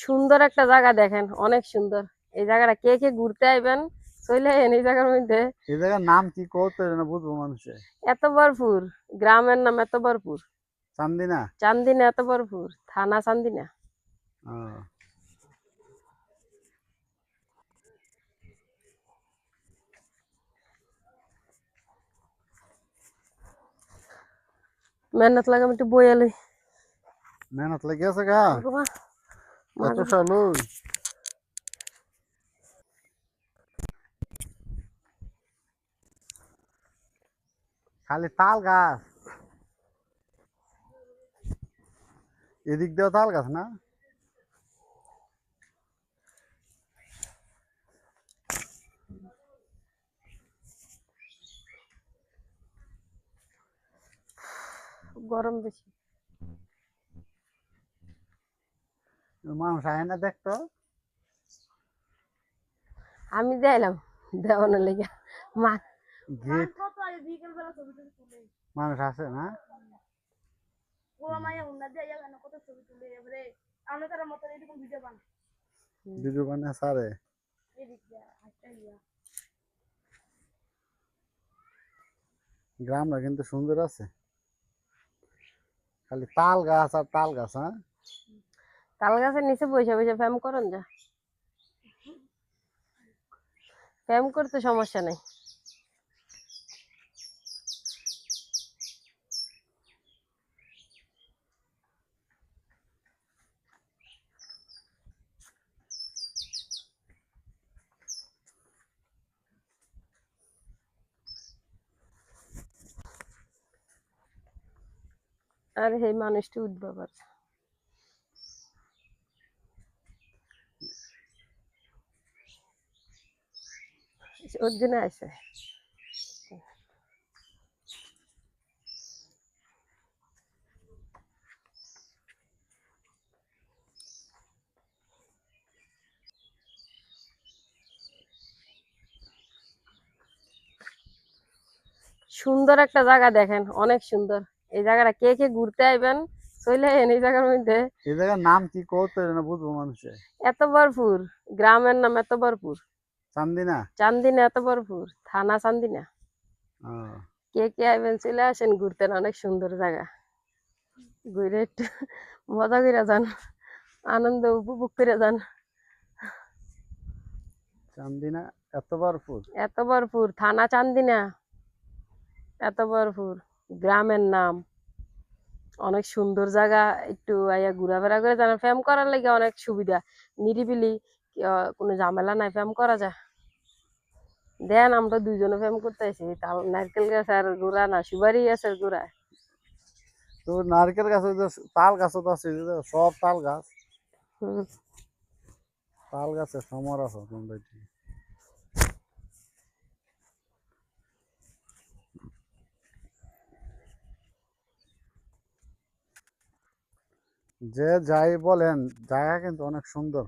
সুন্দর একটা জায়গা দেখেন, অনেক সুন্দর। এই জায়গাটা কে কে ঘুরতে আইবেন চলে আইন এই জায়গার মধ্যে। এই জায়গার নাম কি কত না বুঝবো মানুষে। এতবরপুর, গ্রামের নাম এতবরপুর। চান্দিনা। চান্দিনা এতবরপুর, থানা চান্দিনা। ও, মেহনত লাগে আমি একটু বইয়ালি। মেহনত লেগে আছে গা। মাগো এত মাগো। সালো খালি তাল গাছ, এদিক দিয়েও তাল গাছ না। গরম বেশি। মানুষ আয় না দেখতো। আমি যাইলাম দেওয়ানোর লেগে। মা গেট মানুষ আছে না। ভিডিও বানায় সারে। গ্রামটা কিন্তু সুন্দর আছে, খালি তাল গাছ আর তাল গাছ। হ্যাঁ, তাল গাছের নিচে বসে বসে ফ্যাম করেন যা, ফ্যাম করতে সমস্যা নেই। আর সেই মানুষটি উদ্ভব আছে ওর জন্য আছে। সুন্দর একটা জায়গা দেখেন, অনেক সুন্দর। এই জায়গাটা কে কে ঘুরতে আইবেন চলে আইন এই জায়গার মধ্যে। এই জায়গার নাম কি কত না বুঝবো মানুষে। এতবরপুর, গ্রামের নাম এতবরপুর। চান্দিনা। চান্দিনা এতবরপুর, থানা চান্দিনা। ও, কে কে আইবেন চলে আসেন ঘুরতে, অনেক সুন্দর জায়গা। ঘুরে একটু মজা করে যান, আনন্দ উপভোগ করে যান। চান্দিনা এতবারপুর। এতবরপুর, থানা চান্দিনা এতবরপুর, গ্রামের নাম। অনেক সুন্দর জায়গা, একটু আইয়া ঘোরাফেরা করে যান, ফ্যাম করার লাগে অনেক সুবিধা, নিরিবিলি। কোনো ঝামেলা নাই, ফ্যাম করা যায়। দেন আমরা দুইজনে ফ্যাম করতে আছি, তাল নারকেল গাছ আর গোড়া না সুপারি গাছের গোড়া। তো নারকেল গাছ তাল গাছও তো আছে, এই যে সব তাল গাছ। হুম। তাল গাছের সমারোহ তোমরা। যে যাই বলেন, জায়গা কিন্তু অনেক সুন্দর।